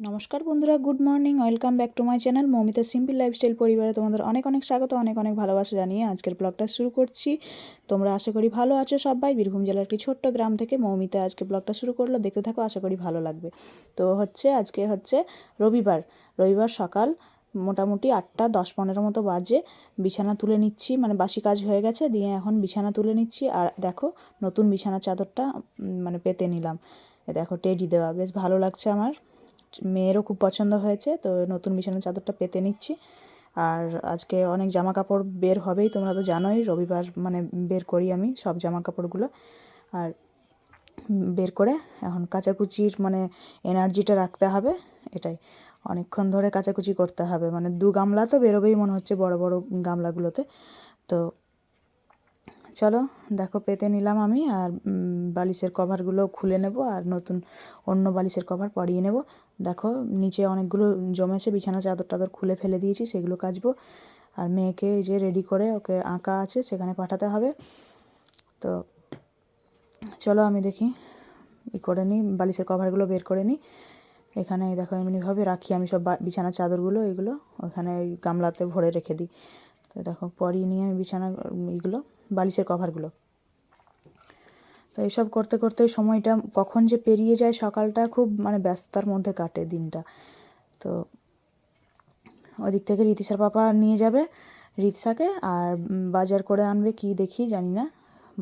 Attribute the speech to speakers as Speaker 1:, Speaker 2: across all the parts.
Speaker 1: নমস্কার বন্ধুরা, good morning. Welcome back to my channel Moumita simple lifestyle পরিবারে তোমাদের অনেক অনেক স্বাগত, অনেক অনেক ভালোবাসা জানিয়ে আজকের ব্লগটা শুরু করছি। তোমরা আশা করি ভালো আছো সবাই। বীরভূম জেলার একটি ছোট্ট গ্রাম থেকে মৌমিতা আজকে ব্লগটা শুরু করলো, দেখতে থাকো, আশা করি ভালো লাগবে। তো আজকে হচ্ছে রবিবার সকাল মোটামুটি 8:10-15 মতো বাজে। বিছানা তুলে নিচ্ছি, মানে বাসি কাজ হয়ে গেছে, দিয়ে এখন বিছানা তুলে নিচ্ছি। আর দেখো নতুন বিছানার চাদরটা মানে পেতে নিলাম। দেখো টেডি দেওয়া, বেশ ভালো লাগছে আমার, মেয়েরও খুব পছন্দ হয়েছে। তো নতুন বিছানার চাদরটা পেতে নিচ্ছি। আর আজকে অনেক জামা কাপড় বের হবেই, তোমরা তো জানোই রবিবার মানে বের করি আমি সব জামা কাপড়গুলো। আর বের করে এখন কাচাকুচির মানে এনার্জিটা রাখতে হবে, এটাই অনেকক্ষণ ধরে কাচাকুচি করতে হবে। মানে 2 গামলা তো বেরোবেই মনে হচ্ছে, বড় বড় গামলাগুলোতে। তো চলো দেখো পেতে নিলাম আমি। আর বালিশের কভারগুলো খুলে নেব আর নতুন অন্য বালিশের কভার পরিয়ে নেব। দেখো নিচে অনেকগুলো জমেছে, বিছানা চাদর টাদর খুলে ফেলে দিয়েছি, সেগুলো কাচবো। আর মেয়েকে এই যে রেডি করে ওকে আঁকা আছে, সেখানে পাঠাতে হবে। তো চলো আমি দেখি করে নিই, বালিশের কভারগুলো বের করে নিই। এখানে দেখো এমনিভাবে রাখি আমি সব বিছানার চাদরগুলো, এগুলো ওখানে ওই গামলাতে ভরে রেখে দিই। তো দেখো পরিয়ে নিয়ে আমি বিছানা এইগুলো বালিশের কভারগুলো। তো এইসব করতে করতে সময়টা কখন যে পেরিয়ে যায়, সকালটা খুব মানে ব্যস্ততার মধ্যে কাটে দিনটা। তো ওদিক থেকে রীতিশার পাপা নিয়ে যাবে রিতসাকে, আর বাজার করে আনবে কি দেখি জানি না,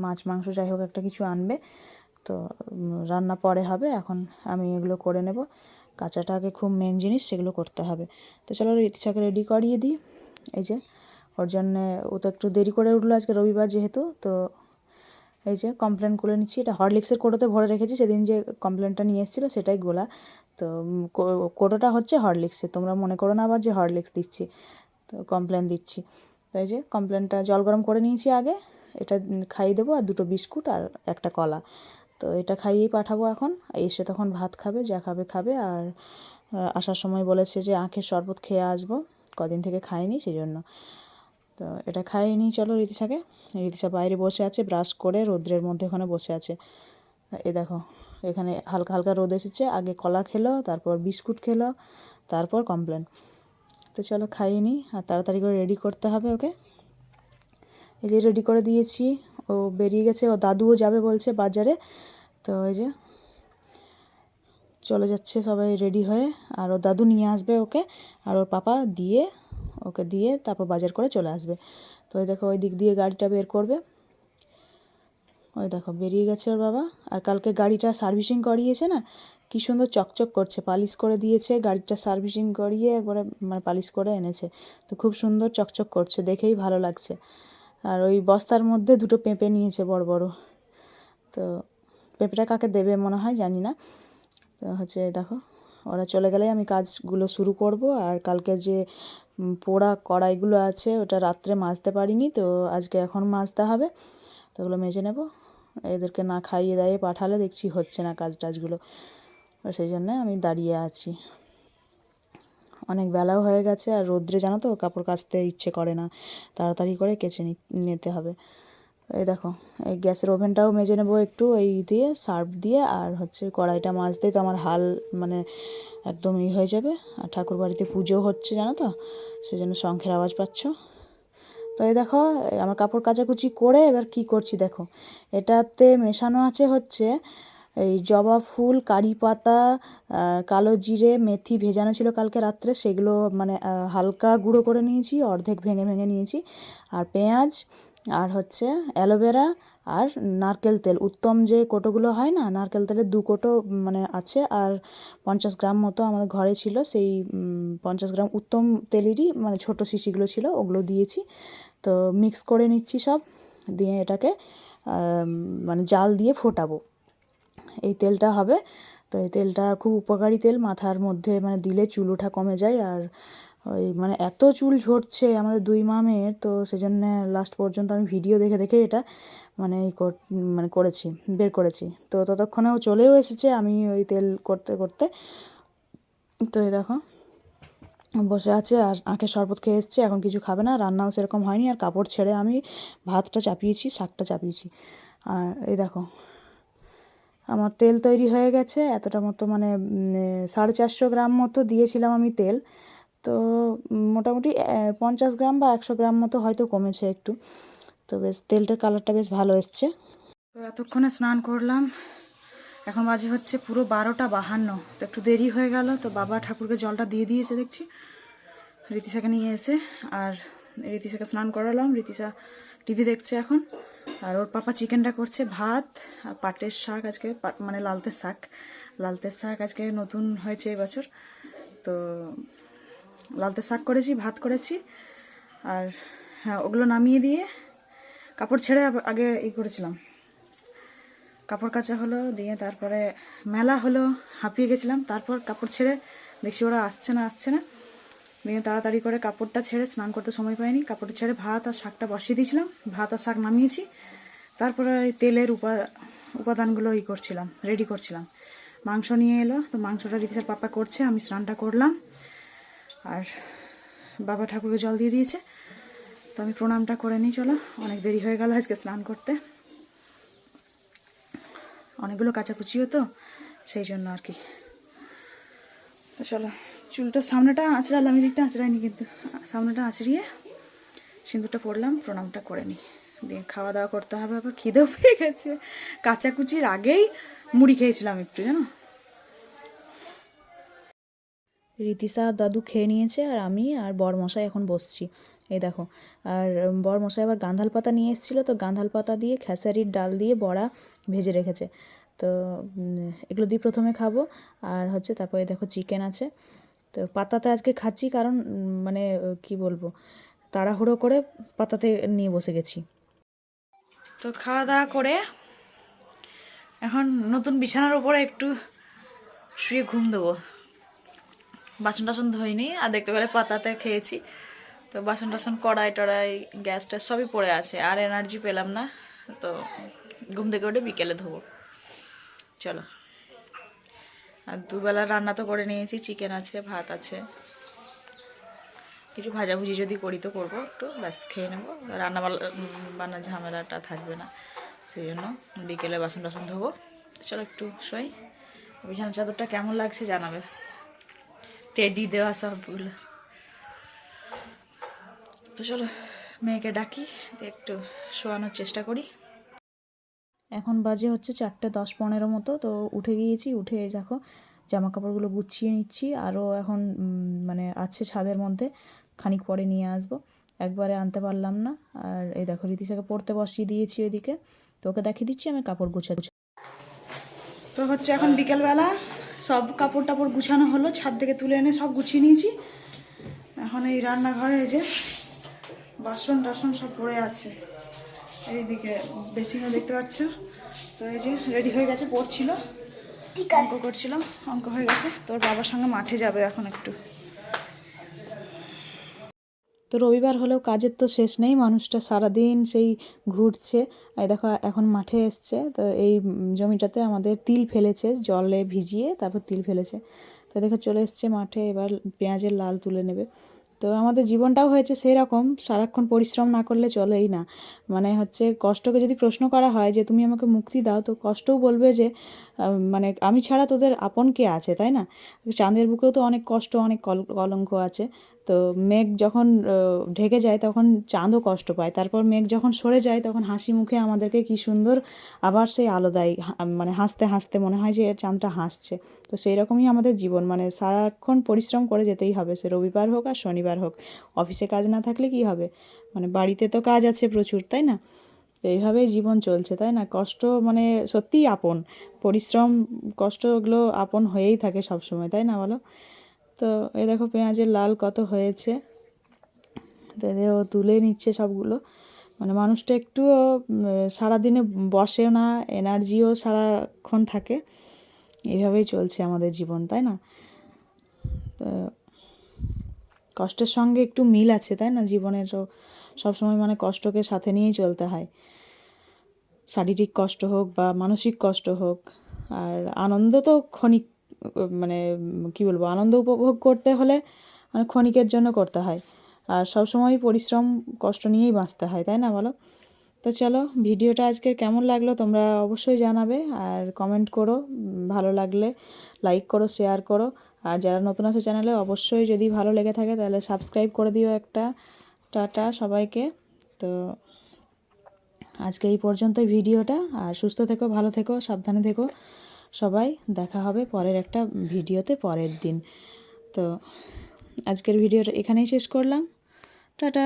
Speaker 1: মাছ মাংস যাই হোক একটা কিছু আনবে। তো রান্না পরে হবে, এখন আমি এগুলো করে নেব। কাঁচাটা আগে খুব মেন জিনিস, সেগুলো করতে হবে। তো চলো রীতিশাকে রেডি করিয়ে দিই। এই যে ওর জন্যে, ও তো একটু দেরি করে উঠলো আজকে রবিবার যেহেতু। তো এই যে কমপ্লেন করে নিচ্ছি, এটা হরলিক্সের কোটোতে ভরে রেখেছি, সেদিন যে কমপ্লেনটা নিয়ে এসেছিলো সেটাই গোলা। তো কোটোটা হচ্ছে হরলিক্সের, তোমরা মনে করো না আবার যে হরলিক্স দিচ্ছি, তো কমপ্লেন দিচ্ছি। তাই যে কমপ্লেনটা জল গরম করে নিয়েছি আগে, এটা খাইয়ে দেবো, আর 2টো বিস্কুট আর একটা কলা। তো এটা খাইয়েই পাঠাবো এখন। এসে তখন ভাত খাবে, যা খাবে খাবে। আর আসার সময় বলেছে যে আখের শরবত খেয়ে আসবো, কদিন থেকে খাইনি সেই জন্য। তো এটা খাইয়ে নিই চলো রীতিশাকে। রীতিশা বাইরে বসে আছে ব্রাশ করে, রোদ্রের মধ্যে ওখানে বসে আছে। এই দেখো এখানে হালকা হালকা রোদ এসেছে, আগে কলা খেলো, তারপর বিস্কুট খেলো, তারপর কমপ্লেন। তো চলো খাইয়ে নিই, আর তাড়াতাড়ি করে রেডি করতে হবে ওকে। এই যে রেডি করে দিয়েছি, ও বেরিয়ে গেছে, ও দাদুও যাবে বলছে বাজারে। তো এই যে চলে যাচ্ছে সবাই রেডি হয়ে, আর ওর দাদু নিয়ে আসবে ওকে, আর ওর পাপা ওকে দিয়ে তারপর বাজার করে চলে আসবে। তো ওই দেখো ওই দিক দিয়ে গাড়িটা বের করবে, ওই দেখো বেরিয়ে গেছে ওর বাবা। আর কালকে গাড়িটা সার্ভিসিং করিয়েছে না, কি সুন্দর চকচক করছে, পালিশ করে দিয়েছে গাড়িটা, সার্ভিসিং করিয়ে একবারে মানে পালিশ করে এনেছে। তো খুব সুন্দর চকচক করছে, দেখেই ভালো লাগছে। আর ওই বস্তার মধ্যে 2টো পেঁপে নিয়েছে বড় বড়। তো পেঁপেটা কাকে দেবে মনে হয় জানি না। তো দেখো ওরা চলে গেলে আমি কাজগুলো শুরু করব। আর কালকে যে পোড়া কড়াইগুলো আছে ওটা রাত্রে মাজতে পারিনি, তো আজকে এখন মাজতে হবে। তো ওগুলো মেজে নেব। এদেরকে না খাইয়ে দাইয়ে পাঠালে দেখছি হচ্ছে না কাজ টাজগুলো, সেই জন্যে আমি দাঁড়িয়ে আছি। অনেক বেলাও হয়ে গেছে, আর রোদ্রে জানো তো কাপড় কাচতে ইচ্ছে করে না, তাড়াতাড়ি করে কেচে নিতে হবে। এই দেখো এই গ্যাসের ওভেনটাও মেজে নেবো একটু এই দিয়ে, সার্ফ দিয়ে। আর কড়াইটা মাজতেই তো আমার হাল মানে একদম হয়ে যাবে। আর ঠাকুর বাড়িতে পুজো হচ্ছে জানো তো, সেই জন্য শঙ্খের আওয়াজ পাচ্ছ। তো এই দেখো আমার কাপড় কাচাকুচি করে এবার কি করছি দেখো, এটাতে মেশানো আছে এই জবা ফুল, কারি পাতা, কালো জিরে, মেথি ভেজানো ছিল কালকে রাত্রে, সেগুলো মানে হালকা গুঁড়ো করে নিয়েছি, অর্ধেক ভেঙে ভেঙে নিয়েছি। আর পেঁয়াজ, আর অ্যালোভেরা, আর নারকেল তেল, উত্তম যে কোটোগুলো হয় না, নারকেল তেলের 2 কোটো মানে আছে। আর 50 গ্রাম মতো আমাদের ঘরে ছিল, সেই 50 গ্রাম উত্তম তেলেরই মানে ছোটো শিশিগুলো ছিল, ওগুলো দিয়েছি। তো মিক্স করে নিচ্ছি সব, দিয়ে এটাকে মানে জাল দিয়ে ফোটাবো, এই তেলটা হবে। তো এই তেলটা খুব উপকারী তেল, মাথার মধ্যে মানে দিলে চুল ওঠা কমে যায়। আর ওই মানে এত চুল ঝরছে আমাদের 2 মামের, তো সেজন্য লাস্ট পর্যন্ত আমি ভিডিও দেখে দেখে এটা মানে মানে করেছি, বের করেছি। তো ততক্ষণেও চলেও এসেছে, আমি ওই তেল করতে করতে। তো এই দেখো বসে আছে আর আখের শরবত খেয়ে এসছে, এখন কিছু খাবে না, রান্নাও সেরকম হয়নি। আর কাপড় ছেড়ে আমি ভাতটা চাপিয়েছি, শাকটা চাপিয়েছি। আর এই দেখো আমার তেল তৈরি হয়ে গেছে এতটা মতো, মানে 450 গ্রাম মতো দিয়েছিলাম আমি তেল। তো মোটামুটি 50 গ্রাম বা 100 গ্রাম মতো হয়তো কমেছে একটু। তো বেশ তেলটার কালারটা বেশ ভালো এসছে। তো এতক্ষণে স্নান করলাম, এখন বাজে হচ্ছে পুরো 12টা 52। তো একটু দেরি হয়ে গেল, তো বাবা ঠাকুরকে জলটা দিয়ে দিয়েছে দেখছি, রীতিশাকে নিয়ে এসে। আর রীতিশাকে স্নান করালাম, রীতিশা টিভি দেখছে এখন। আর ওর পাপা চিকেনটা করছে, ভাত আর পাটের শাক আজকে, মানে লালতের শাক আজকে নতুন হয়েছে এবছর। তো লালতের শাক করেছি, ভাত করেছি। আর হ্যাঁ, ওগুলো নামিয়ে দিয়ে কাপড় ছেড়ে আগে করেছিলাম, কাপড় কাচা হলো, দিয়ে তারপরে মেলা হলো, হাঁপিয়ে গেছিলাম। তারপর কাপড় ছেড়ে দেখছি ওরা আসছে না, দিয়ে তাড়াতাড়ি করে কাপড়টা ছেড়ে, স্নান করতে সময় পাইনি, কাপড়টা ছেড়ে ভাত আর শাকটা বসিয়ে দিয়েছিলাম, ভাত আর শাক নামিয়েছি। তারপরে এই তেলের উপাদানগুলো করছিলাম, রেডি করছিলাম। মাংস নিয়ে এলো, তো মাংসটা রীতিশার পাপা করছে, আমি স্নানটা করলাম। আর বাবা ঠাকুরকে জল দিয়ে দিয়েছে, তো আমি প্রণামটা করে নিই। চলো, অনেক দেরি হয়ে গেল আজকে স্নান করতে, অনেকগুলো কাচাকুচিও তো, সেই জন্য আর কি। তো চলো, চুলটা সামনেটা আঁচড়ালাম, এদিকটা আঁচড়াইনি, কিন্তু সামনেটা আঁচড়িয়ে সিঁদুরটা পরলাম, প্রণামটা করে নিই, দিয়ে খাওয়া দাওয়া করতে হবে। আবার খিদেও পেয়ে গেছে, কাচাকুচির আগেই মুড়ি খেয়েছিলাম একটু, জানো। রীতিশা দাদু খেয়ে নিয়েছে, আর আমি আর বরমশাই এখন বসছি, এই দেখো। আর বরমশাই আবার গাঁধাল পাতা নিয়ে এসেছিলো, তো গাঁধাল পাতা দিয়ে খেসারির ডাল দিয়ে বড়া ভেজে রেখেছে। তো এগুলো দিয়ে প্রথমে খাবো। আর হচ্ছে তারপরে দেখো চিকেন আছে। তো পাতাতে আজকে খাচ্ছি, কারণ মানে কি বলবো, তাড়াহুড়ো করে পাতাতে নিয়ে বসে গেছি। তো খাওয়া দাওয়া করে এখন নতুন বিছানার উপরে একটু শুয়ে ঘুম দেবো। বাসন টাসন ধুইনি, আর দেখতে পেলে পাতাতে খেয়েছি। তো বাসন টাসন, কড়াই টড়াই, গ্যাস ট্যাস সবই পড়ে আছে, আর এনার্জি পেলাম না। তো ঘুম থেকে উঠে বিকেলে ধোবো। চলো, আর দুবেলা রান্না তো করে নিয়েছি, চিকেন আছে, ভাত আছে, কিছু ভাজাভুজি যদি করি তো করবো একটু, ব্যাস খেয়ে নেবো। রান্না বান্না ঝামেলাটা থাকবে না, সেই জন্য বিকেলে বাসন টাসন ধোবো। চলো একটু শোই। বিছানা চাদরটা কেমন লাগছে জানাবে, টেডি দেওয়া সবগুলো। তো চলো, মেয়েকে ডাকি, একটু শোয়ানোর চেষ্টা করি। এখন বাজে হচ্ছে 4:10-15 মতো। তো উঠে গিয়েছি, উঠে দেখো জামা কাপড়গুলো গুছিয়ে নিচ্ছি। আরও এখন মানে আছে ছাদের মধ্যে, খানিক পরে নিয়ে আসবো, একবারে আনতে পারলাম না। আর এই দেখো রীতিশাকে পড়তে বসিয়ে দিয়েছি ওইদিকে, তো ওকে দেখিয়ে দিচ্ছি আমি কাপড় গুছাচ্ছি। তো হচ্ছে এখন বিকেলবেলা, সব কাপড় টাপড় গুছানো হলো, ছাদ থেকে তুলে এনে সব গুছিয়ে নিয়েছি। এখন এই রান্নাঘরে এই যে বাসন টাসন সব পড়ে আছে, এইদিকে বেসিনে দেখতে পাচ্ছ। তো এই যে রেডি হয়ে গেছে, পড়ছিল, অঙ্ক করছিল, অঙ্ক হয়ে গেছে। তোর বাবার সঙ্গে মাঠে যাবে এখন একটু। তো রবিবার হলেও কাজের তো শেষ নেই, মানুষটা সারাদিন সেই ঘুরছে। এই দেখো এখন মাঠে এসছে। তো এই জমিটাতে আমাদের তিল ফেলেছে, জলে ভিজিয়ে তারপর তিল ফেলেছে। তো দেখো চলে এসছে মাঠে, এবার পেঁয়াজের লাল তুলে নেবে। তো আমাদের জীবনটাও হয়েছে সেই রকম, সারাক্ষণ পরিশ্রম না করলে চলেই না। মানে হচ্ছে কষ্টকে যদি প্রশ্ন করা হয় যে তুমি আমাকে মুক্তি দাও, তো কষ্টও বলবে যে মানে আমি ছাড়া তোদের আপন কে আছে, তাই না। চাঁদের বুকেও তো অনেক কষ্ট, অনেক কলঙ্ক আছে। তো মেঘ যখন ঢেকে যায় তখন চাঁদও কষ্ট পায়, তারপর মেঘ যখন সরে যায় তখন হাসি মুখে আমাদেরকে কি সুন্দর আবার সেই আলো দেয়, মানে হাসতে হাসতে মনে হয় যে চাঁদটা হাসছে। তো সেই রকমই আমাদের জীবন, মানে সারাক্ষণ পরিশ্রম করে যেতেই হবে, সে রবিবার হোক আর শনিবার হোক। অফিসে কাজ না থাকলে কি হবে, মানে বাড়িতে তো কাজ আছে প্রচুর, তাই না। তো এইভাবেই জীবন চলছে, তাই না। কষ্ট মানে সত্যিই আপন, পরিশ্রম কষ্ট এগুলো আপন হয়েই থাকে সব সময়, তাই না বলো। তো এই দেখো পেঁয়াজের লাল কত হয়েছে, তো ও তুলে নিচ্ছে সবগুলো। মানে মানুষটা একটুও সারাদিনে বসেও না, এনার্জিও সারাক্ষণ থাকে। এইভাবেই চলছে আমাদের জীবন, তাই না। তো কষ্টের সঙ্গে একটু মিল আছে, তাই না, জীবনেরও সবসময় মানে কষ্টকে সাথে নিয়েই চলতে হয়, শারীরিক কষ্ট হোক বা মানসিক কষ্ট হোক। আর আনন্দ তো ক্ষণিক, মানে কি বলবো, আনন্দ উপভোগ করতে হলে মানে ক্ষণিকের জন্য করতে হয়, আর সবসময় পরিশ্রম কষ্ট নিয়েই বাঁচতে হয়, তাই না বলো। তো চলো, ভিডিওটা আজকের কেমন লাগলো তোমরা অবশ্যই জানাবে, আর কমেন্ট করো, ভালো লাগলে লাইক করো, শেয়ার করো, আর যারা নতুন আছো চ্যানেলে অবশ্যই যদি ভালো লেগে থাকে তাহলে সাবস্ক্রাইব করে দিও একটা। টাটা সবাইকে। তো আজকে এই পর্যন্তই ভিডিওটা, আর সুস্থ থেকো, ভালো থেকো, সাবধানে থেকো সবাই। দেখা হবে পরের একটা ভিডিওতে পরের দিন। তো আজকের ভিডিওটা এখানেই শেষ করলাম। টাটা।